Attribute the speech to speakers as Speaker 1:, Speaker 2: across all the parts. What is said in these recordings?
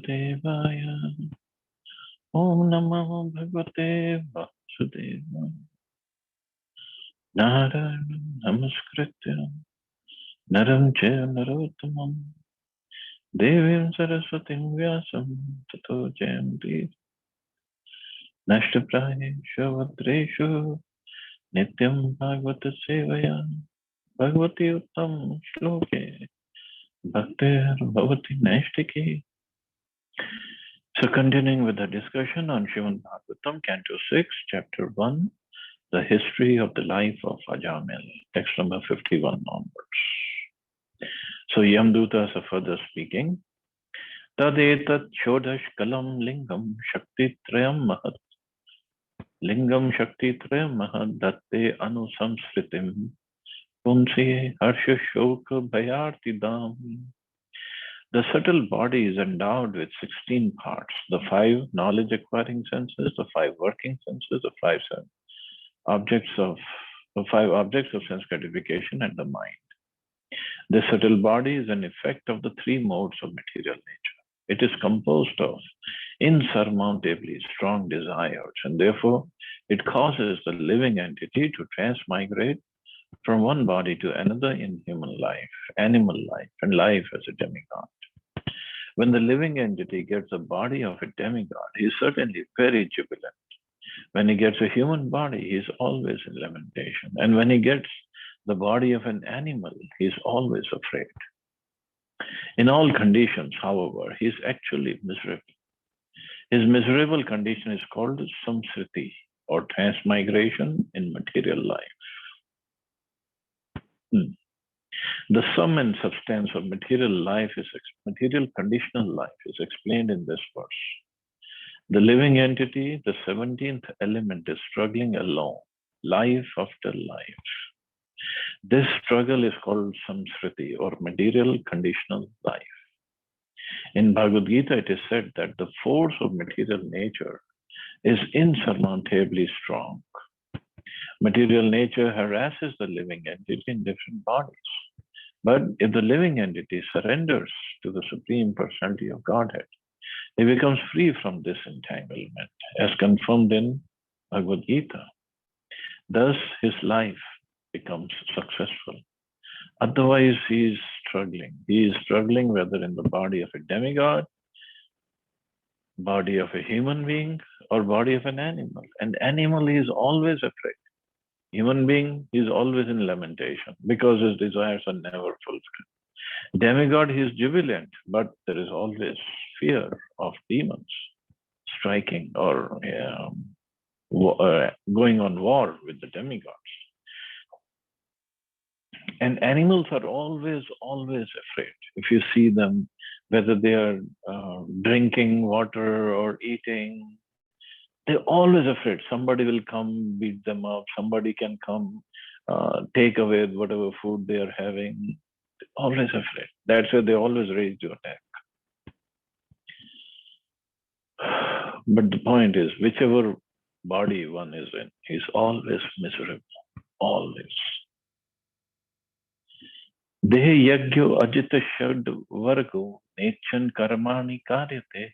Speaker 1: Vasudevaya. Om Namo Bhagavate Vasudevaya. Narayana Namaskritya Naram Chaiva Narottamam Devim Saraswatim Vyasam Tato Jayanti Nashtapraye Shavadreshu Nityam Bhagavata Sevaya Bhagavati Uttam Shloke Bhaktir Bhavati Naishtiki. So continuing with the discussion on Srimad Bhagavatam, Canto 6, Chapter 1, the history of the life of Ajamil, text number 51 onwards. So Yamdutas are further speaking. Tadetat shodash kalam lingam shakti trayam mahat. Lingam shakti trayam mahat datte anusamsritim. Punsi harsha shoka bhayarti dam. The subtle body is endowed with 16 parts, the 5 knowledge-acquiring senses, the 5 working senses, the 5 objects of sense gratification, and the mind. The subtle body is an effect of the 3 modes of material nature. It is composed of insurmountably strong desires, and therefore it causes the living entity to transmigrate from one body to another in human life, animal life, and life as a demigod. When the living entity gets the body of a demigod, he is certainly very jubilant. When he gets a human body, he is always in lamentation. And when he gets the body of an animal, he is always afraid. In all conditions, however, he is actually miserable. His miserable condition is called samsriti, or transmigration in material life. The sum and substance of material conditional life is explained in this verse. The living entity, the 17th element, is struggling alone, life after life. This struggle is called samsriti, or material conditional life. In Bhagavad Gita, it is said that the force of material nature is insurmountably strong. Material nature harasses the living entity in different bodies. But if the living entity surrenders to the Supreme Personality of Godhead, he becomes free from this entanglement, as confirmed in Bhagavad Gita. Thus, his life becomes successful. Otherwise, he is struggling. He is struggling whether in the body of a demigod, body of a human being, or body of an animal. An animal is always afraid. Human being is always in lamentation because his desires are never fulfilled. Demigod, he is jubilant, but there is always fear of demons striking or going on war with the demigods. And animals are always afraid. If you see them, whether they are drinking water or eating, they're always afraid. Somebody will come beat them up. Somebody can come take away whatever food they are having. They're always afraid. That's why they always ready to attack. But the point is, whichever body one is in, he's always miserable. Always. Dehe yagyo ajita shad vargo nechan karmani karyate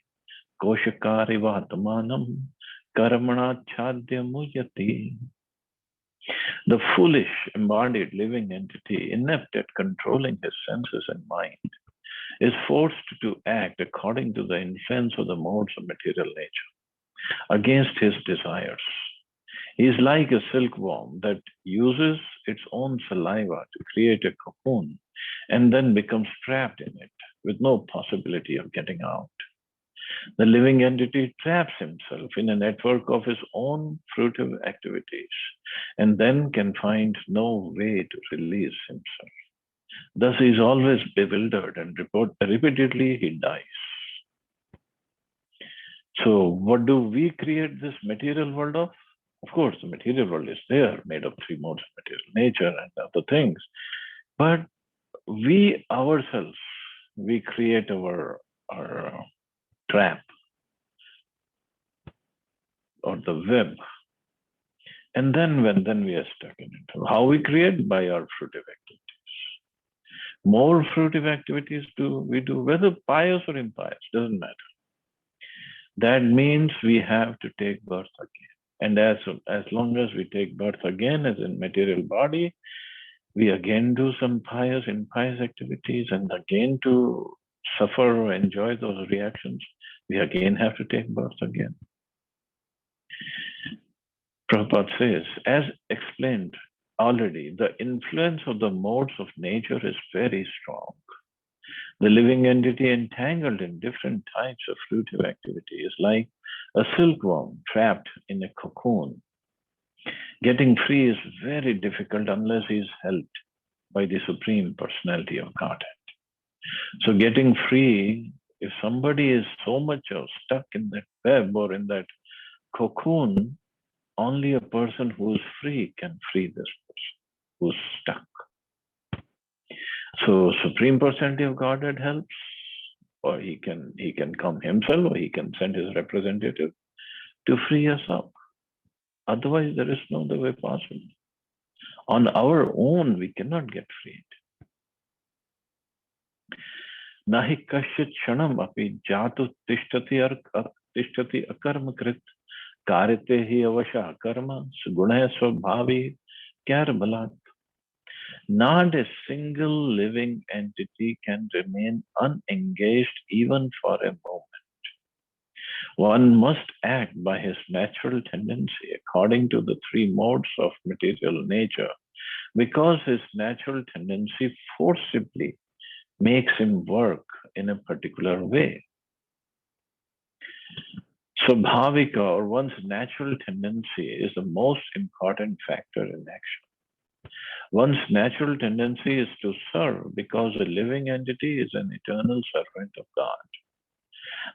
Speaker 1: koshakari vatmanam karmana chadya muyati. The foolish embodied living entity, inept at controlling his senses and mind, is forced to act according to the influence of the modes of material nature, against his desires. He is like a silkworm that uses its own saliva to create a cocoon and then becomes trapped in it with no possibility of getting out. The living entity traps himself in a network of his own fruitive activities and then can find no way to release himself. Thus, he is always bewildered and repeatedly he dies. So, what do we create this material world of? Of course, the material world is there, made of 3 modes of material nature and other things. But we ourselves, we create our trap or the web. And then we are stuck in it. How we create? By our fruitive activities. More fruitive activities we do, whether pious or impious, doesn't matter. That means we have to take birth again. And as long as we take birth again as in material body, we again do some pious activities, and again to suffer or enjoy those reactions, we again have to take birth again. Prabhupada says, as explained already, the influence of the modes of nature is very strong. The living entity entangled in different types of fruitive activity is like a silkworm trapped in a cocoon. Getting free is very difficult unless he is helped by the Supreme Personality of Godhead. So getting free, if somebody is so much stuck in that web or in that cocoon, only a person who is free can free this person who's stuck. So Supreme Personality of Godhead helps, or he can come himself, or he can send his representative to free us up. Otherwise, there is no other way possible. On our own, we cannot get freed. Nahi kashit shanam api jatu tishtati akarma krit karite hi avasha karma guna swabhavi kyar balat. Not a single living entity can remain unengaged even for a moment. One must act by his natural tendency according to the three modes of material nature, because his natural tendency forcibly makes him work in a particular way. Swabhavika, or one's natural tendency, is the most important factor in action. One's natural tendency is to serve because a living entity is an eternal servant of God.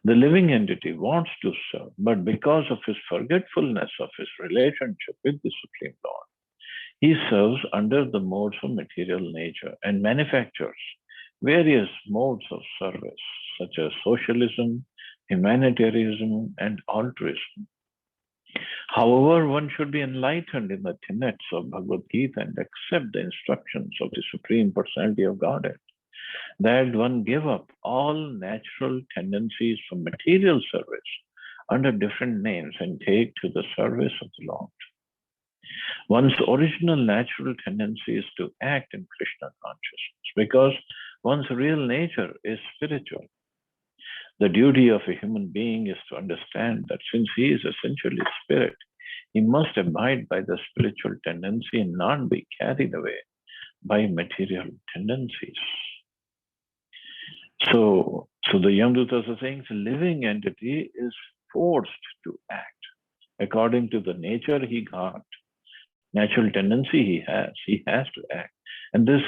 Speaker 1: The living entity wants to serve, but because of his forgetfulness of his relationship with the Supreme Lord, he serves under the modes of material nature and manufactures various modes of service, such as socialism, humanitarianism, and altruism. However, one should be enlightened in the tenets of Bhagavad Gita and accept the instructions of the Supreme Personality of Godhead, that one give up all natural tendencies for material service under different names and take to the service of the Lord. One's original natural tendency is to act in Krishna consciousness because one's real nature is spiritual. The duty of a human being is to understand that since he is essentially spirit, he must abide by the spiritual tendency and not be carried away by material tendencies. So the Yamdutas are saying the living entity is forced to act according to the nature he got, natural tendency he has to act. And this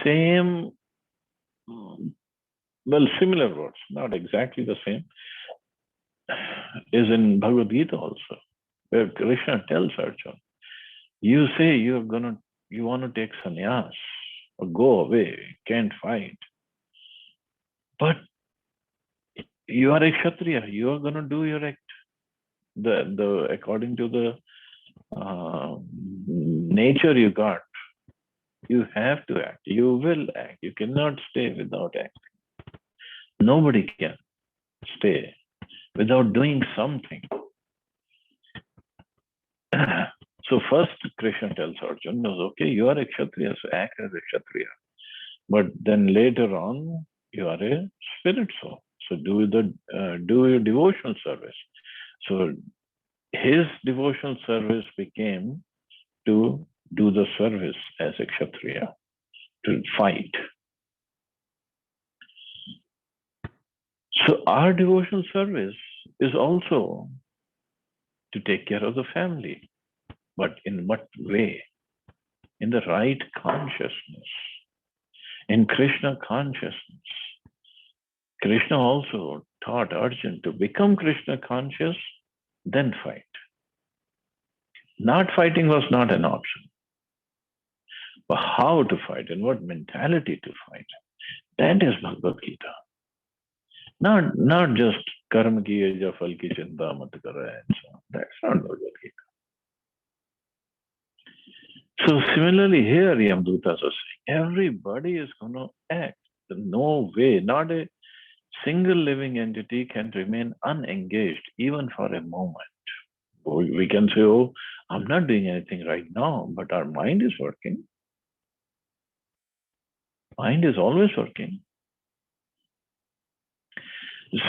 Speaker 1: same, similar words, not exactly the same, is in Bhagavad Gita also, where Krishna tells Arjuna, you say you want to take sannyas or go away, can't fight. But you are a Kshatriya, you are going to do your act. According to the nature you got, you have to act. You will act. You cannot stay without acting. Nobody can stay without doing something. So first Krishna tells Arjuna, okay, you are a Kshatriya, so act as a Kshatriya. But then later on, you are a spirit soul. So do your devotional service. So his devotional service became to do the service as a Kshatriya, to fight. So our devotional service is also to take care of the family. But in what way? In the right consciousness, in Krishna consciousness. Krishna also taught Arjuna to become Krishna conscious, then fight. Not fighting was not an option. But how to fight and what mentality to fight, that is Bhagavad Gita. Not just karma ki ja phal ki chinta mat karo, and so on. That's not Bhagavad Gita. So similarly here, Yamdutas are saying, everybody is going to act. No way, not a single living entity can remain unengaged even for a moment. We can say, oh, I'm not doing anything right now, but our mind is working. Mind is always working.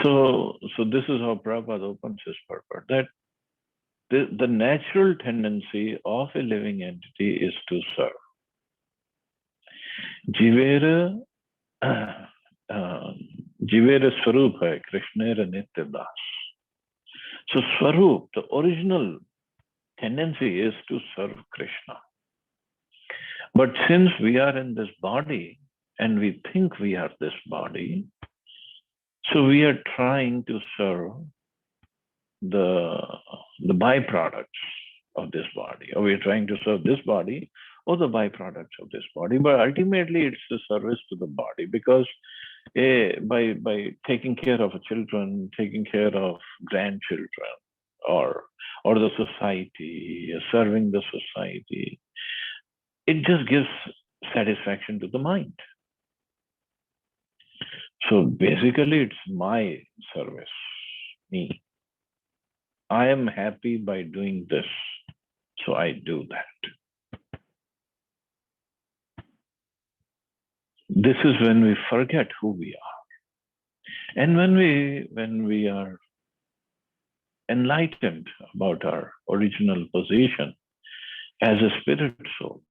Speaker 1: So this is how Prabhupada opens his purport, that the natural tendency of a living entity is to serve. Jivera Swarup hai, Krishnera Nitya Das. So Swarup, the original tendency is to serve Krishna. But since we are in this body and we think we are this body, so we are trying to serve the byproducts of this body, or we are trying to serve this body or the byproducts of this body. But ultimately, it's the service to the body, because by taking care of children, taking care of grandchildren, or the society, serving the society, it just gives satisfaction to the mind. So basically, it's my service, me. I am happy by doing this, so I do that. This is when we forget who we are. And when we are enlightened about our original position as a spirit soul,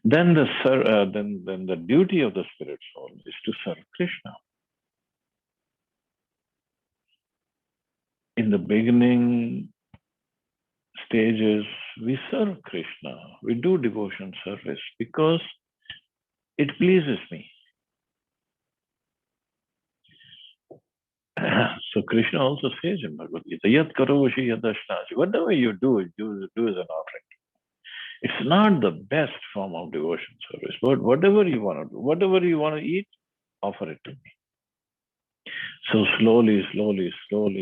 Speaker 1: then the duty of the spirit soul is to serve Krishna. In the beginning stages, we serve Krishna. We do devotion service because it pleases me. So Krishna also says in Bhagavad Gita, Yat karoshi yadashnaji. Whatever you do, do as an offering. It's not the best form of devotion service, but whatever you want to do, whatever you want to eat, offer it to me. So slowly,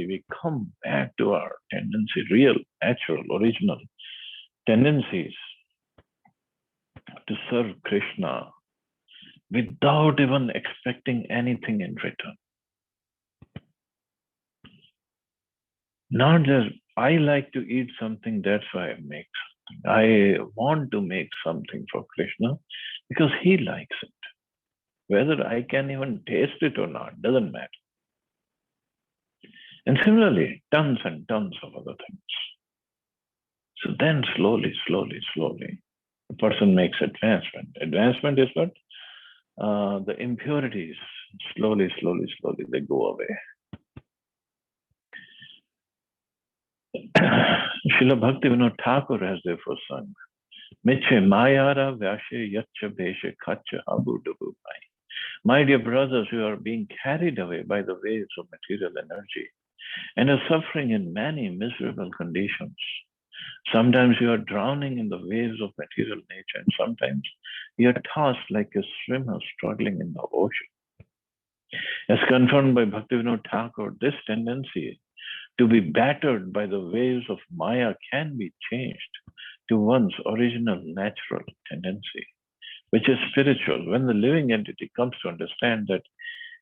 Speaker 1: we come back to our tendency, real, natural, original tendencies to serve Krishna without even expecting anything in return. Not just, I like to eat something, that's why I make something. I want to make something for Krishna because he likes it. Whether I can even taste it or not, doesn't matter. And similarly, tons and tons of other things. So then slowly, the person makes advancement. Advancement is what? The impurities, slowly, they go away. Srila Bhaktivinoda Thakur has therefore sung, Meche Mayara Vyashe Yacha Beshe Kacha Habu Dubu Pai. My dear brothers, you are being carried away by the waves of material energy and are suffering in many miserable conditions. Sometimes you are drowning in the waves of material nature, and sometimes you are tossed like a swimmer struggling in the ocean. As confirmed by Bhaktivinoda Thakur, this tendency to be battered by the waves of Maya can be changed to one's original natural tendency, which is spiritual, when the living entity comes to understand that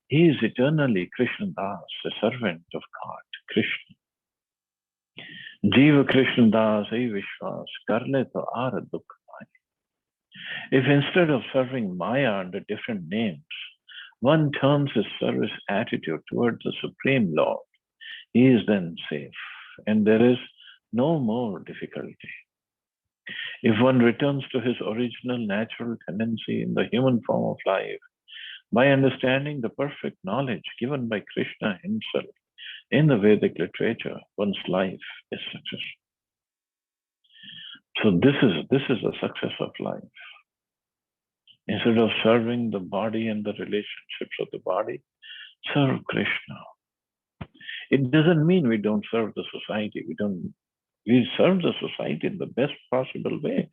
Speaker 1: he is eternally Krishna Das, a servant of God, Krishna. Jiva Krishna Das, Ai Vishwas, Karle to Ara Dukha. If instead of serving Maya under different names, one turns his service attitude towards the Supreme Lord, he is then safe, and there is no more difficulty. If one returns to his original natural tendency in the human form of life, by understanding the perfect knowledge given by Krishna himself in the Vedic literature, one's life is successful. So this is the success of life. Instead of serving the body and the relationships of the body, serve Krishna. It doesn't mean we don't serve the society. We serve the society in the best possible way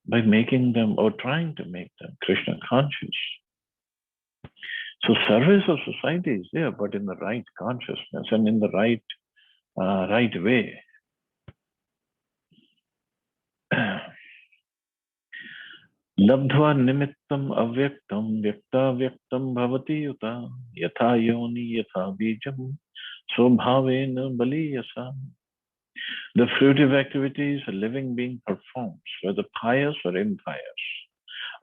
Speaker 1: by making them or trying to make them Krishna conscious. So service of society is there, but in the right consciousness and in the right way. लब्ध्वा निमित्तम अव्यक्तम व्यक्ता व्यक्तम भवति युता यथा योनि यथा बीजम स्वभावेन बलीयसा. The fruitive activities a living being performs, whether pious or impious,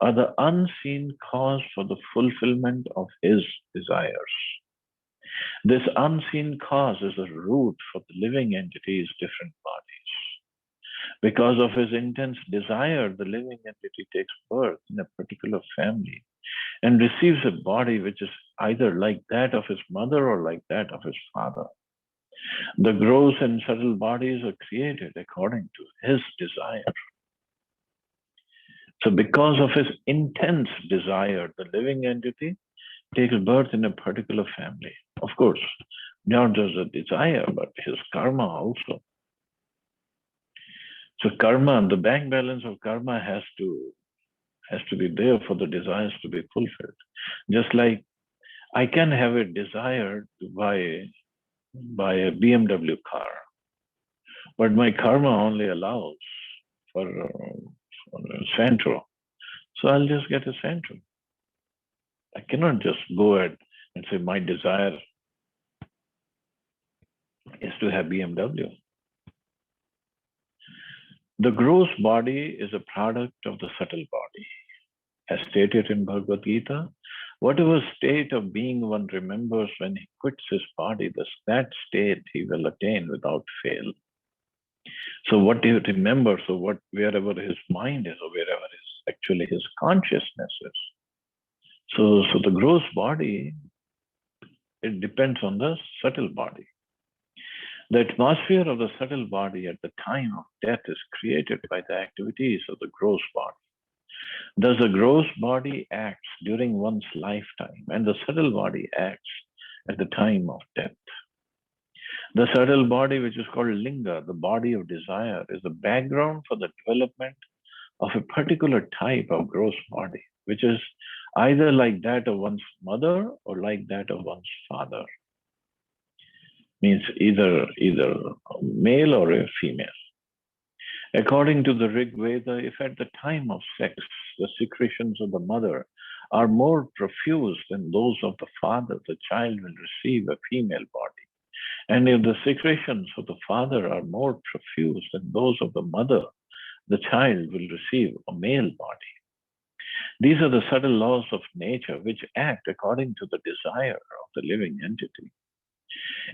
Speaker 1: are the unseen cause for the fulfillment of his desires. This unseen cause is the root for the living entity's different bodies. Because of his intense desire, the living entity takes birth in a particular family and receives a body which is either like that of his mother or like that of his father. The gross and subtle bodies are created according to his desire. So because of his intense desire, the living entity takes birth in a particular family. Of course, not just a desire, but his karma also. So karma, the bank balance of karma has to be there for the desires to be fulfilled. Just like I can have a desire to buy a BMW car, but my karma only allows for a Santro. So I'll just get a Santro. I cannot just go ahead and say my desire is to have BMW. The gross body is a product of the subtle body. As stated in Bhagavad Gita, whatever state of being one remembers when he quits his body, that state he will attain without fail. So what he remembers, so wherever his mind is, or wherever actually his consciousness is. So the gross body, it depends on the subtle body. The atmosphere of the subtle body at the time of death is created by the activities of the gross body. Thus, the gross body acts during one's lifetime, and the subtle body acts at the time of death. The subtle body, which is called linga, the body of desire, is the background for the development of a particular type of gross body, which is either like that of one's mother or like that of one's father. Means either a male or a female. According to the Rig Veda, if at the time of sex the secretions of the mother are more profuse than those of the father, the child will receive a female body. And if the secretions of the father are more profuse than those of the mother, the child will receive a male body. These are the subtle laws of nature which act according to the desire of the living entity.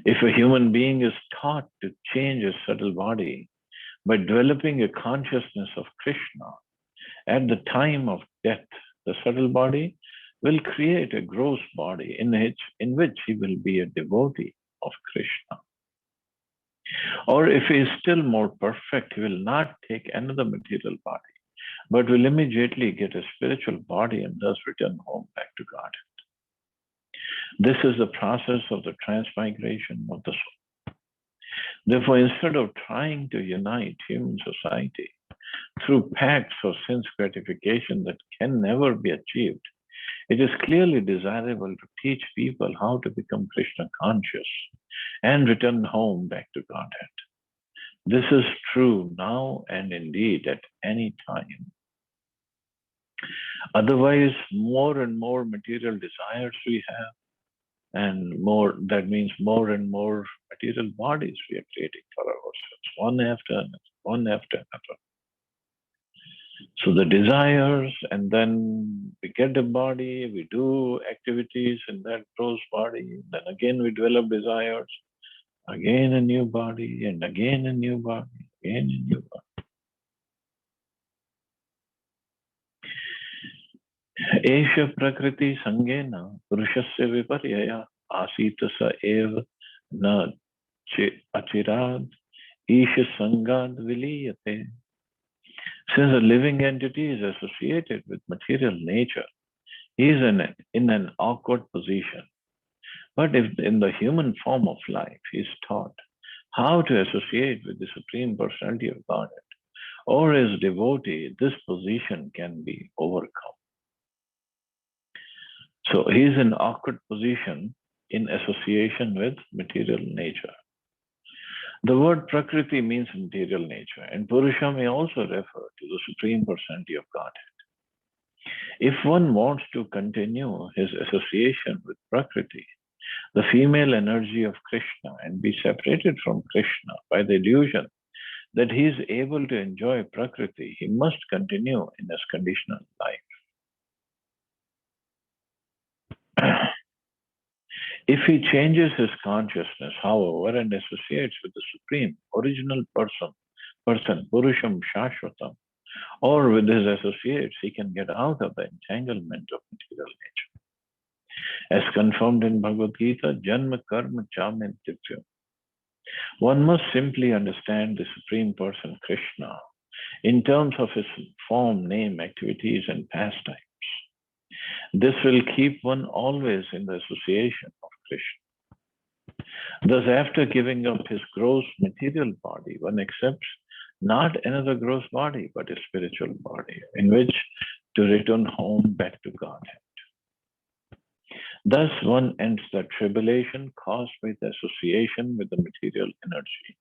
Speaker 1: If a human being is taught to change his subtle body by developing a consciousness of Krishna, at the time of death, the subtle body will create a gross body in which he will be a devotee of Krishna. Or if he is still more perfect, he will not take another material body, but will immediately get a spiritual body and thus return home back to Godhead. This is the process of the transmigration of the soul. Therefore, instead of trying to unite human society through pacts of sense gratification that can never be achieved, it is clearly desirable to teach people how to become Krishna conscious and return home back to Godhead. This is true now and indeed at any time. Otherwise, more and more material desires we have, and that means more and more material bodies we are creating for ourselves, one after another. So the desires, and then we get the body, we do activities in that gross body, then again we develop desires, again a new body, and again a new body, again a new body. Esha prakriti sangena purushasya viparyaya asita sa eva na achirad isha sangad viliyate. Since a living entity is associated with material nature, he is in an awkward position. But if in the human form of life he is taught how to associate with the Supreme Personality of Godhead, or as devotee, this position can be overcome. So he is in awkward position in association with material nature. The word Prakriti means material nature, and Purusha may also refer to the Supreme Personality of Godhead. If one wants to continue his association with Prakriti, the female energy of Krishna, and be separated from Krishna by the illusion that he is able to enjoy Prakriti, he must continue in his conditional life. If he changes his consciousness, however, and associates with the supreme, original person, Purusham Shashvatam, or with his associates, he can get out of the entanglement of material nature. As confirmed in Bhagavad Gita, Janma Karma Chamin Tityam. One must simply understand the Supreme Person Krishna in terms of his form, name, activities, and pastimes. This will keep one always in the association of Krishna. Thus, after giving up his gross material body, one accepts not another gross body, but a spiritual body in which to return home back to Godhead. Thus, one ends the tribulation caused by the association with the material energy.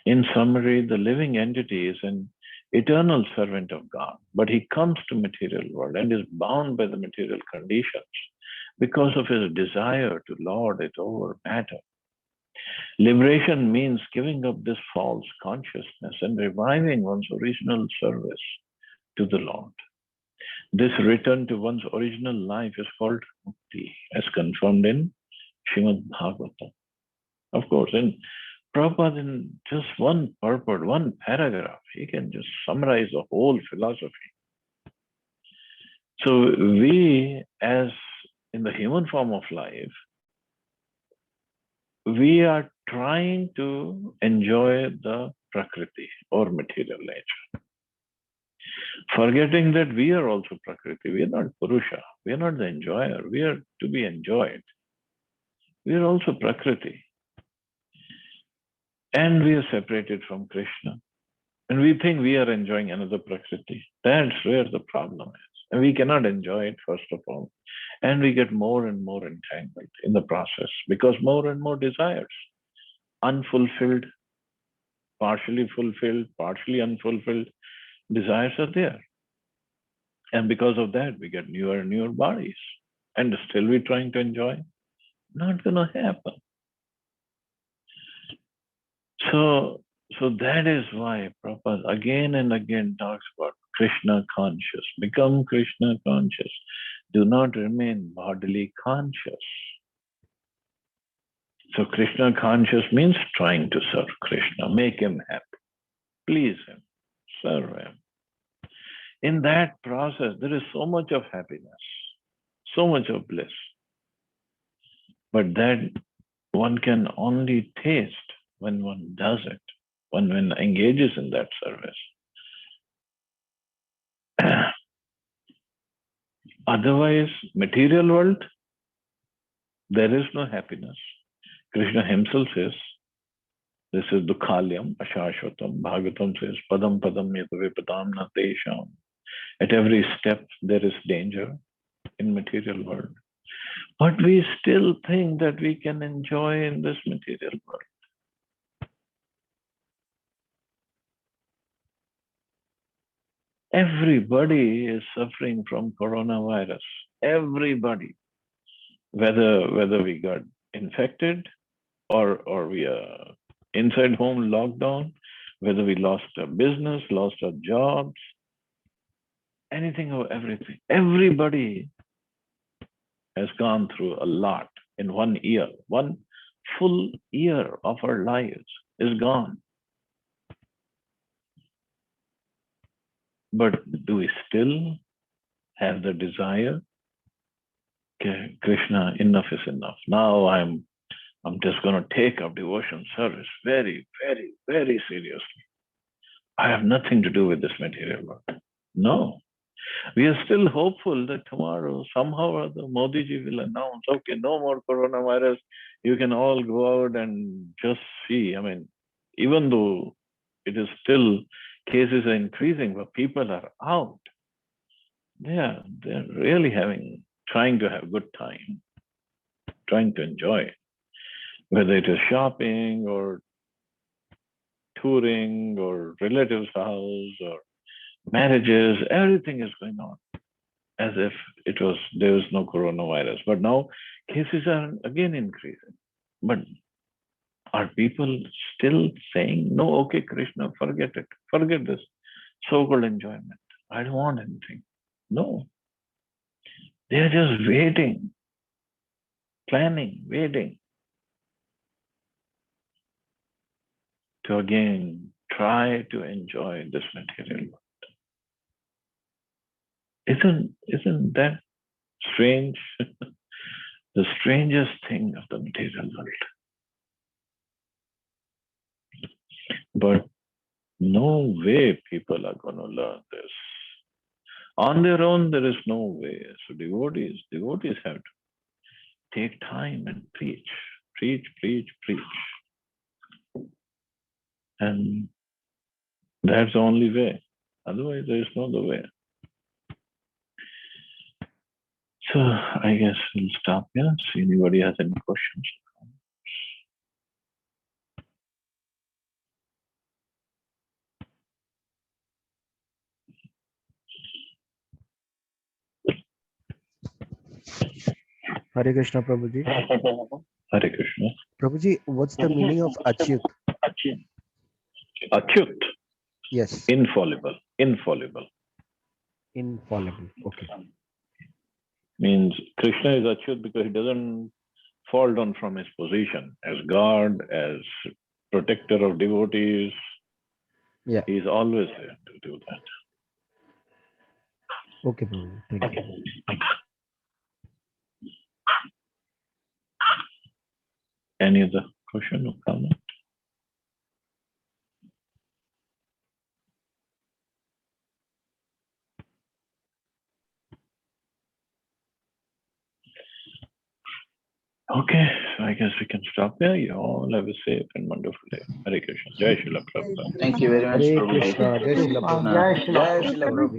Speaker 1: In summary, the living entity is an eternal servant of God, but he comes to material world and is bound by the material conditions because of his desire to lord it over matter. Liberation means giving up this false consciousness and reviving one's original service to the Lord. This return to one's original life is called mukti, as confirmed in Srimad Bhagavatam. Of course, in Prabhupada, in just one purport, one paragraph, he can just summarize the whole philosophy. So we, as in the human form of life, we are trying to enjoy the Prakriti or material nature. Forgetting that we are also Prakriti, we are not Purusha, we are not the enjoyer, we are to be enjoyed. We are also Prakriti. And we are separated from Krishna. And we think we are enjoying another Prakriti. That's where the problem is. And we cannot enjoy it, first of all. And we get more and more entangled in the process because more and more desires, unfulfilled, partially fulfilled, partially unfulfilled desires are there. And because of that, we get newer and newer bodies. And still we're trying to enjoy. Not going to happen. So that is why Prabhupada again and again talks about Krishna conscious. Become Krishna conscious. Do not remain bodily conscious. So Krishna conscious means trying to serve Krishna, make him happy, please him, serve him. In that process, there is so much of happiness, so much of bliss. But that one can only taste when one does it, when one engages in that service. Otherwise, material world, there is no happiness. Krishna himself says, this is Dukhalyam, Ashashvatam. Bhagavatam says, Padam Padam Yatavipadam Natesham. At every step, there is danger in material world. But we still think that we can enjoy in this material world. Everybody is suffering from coronavirus. Everybody. Whether we got infected or we are inside home lockdown, whether we lost our business, lost our jobs, anything or everything. Everybody has gone through a lot in 1 year. 1 full year of our lives is gone. But do we still have the desire? Okay, Krishna, enough is enough. Now I'm just going to take up devotion service very, very, very seriously. I have nothing to do with this material world. No. We are still hopeful that tomorrow, somehow or other, Modi ji will announce, okay, no more coronavirus. You can all go out and just see. I mean, even though it is still, cases are increasing, but people are out. They're really trying to have a good time, trying to enjoy, whether it is shopping or touring or relatives' house or marriages, everything is going on. as if there was no coronavirus. But now cases are again increasing. But are people still saying, no, okay, Krishna, forget it. Forget this so-called enjoyment. I don't want anything. No. They are just waiting, planning, waiting to again try to enjoy this material world. Isn't that strange? The strangest thing of the material world. But no way people are going to learn this. On their own, there is no way. So devotees have to take time and preach. And that's the only way. Otherwise, there is no other way. So I guess we'll stop here. See anybody has any questions.
Speaker 2: Hare Krishna, Prabhuji.
Speaker 1: Hare Krishna.
Speaker 2: Prabhuji, what's the meaning of Achyut?
Speaker 1: Achyut.
Speaker 2: Yes.
Speaker 1: Infallible.
Speaker 2: Infallible. Okay.
Speaker 1: Means Krishna is Achyut because he doesn't fall down from his position as God, as protector of devotees.
Speaker 2: Yeah.
Speaker 1: He's always there to do that.
Speaker 2: Okay, Prabhuji. Thank you.
Speaker 1: Any other question or comment? Okay, so I guess we can stop there. You all have a safe and wonderful day. Hare Krishna. Jai Srila Prabhupada.
Speaker 3: Thank you very much,
Speaker 2: Hare
Speaker 3: Prabhuji.
Speaker 2: Krishna. Jai Srila Prabhupada.
Speaker 3: Jai Srila Prabhupada.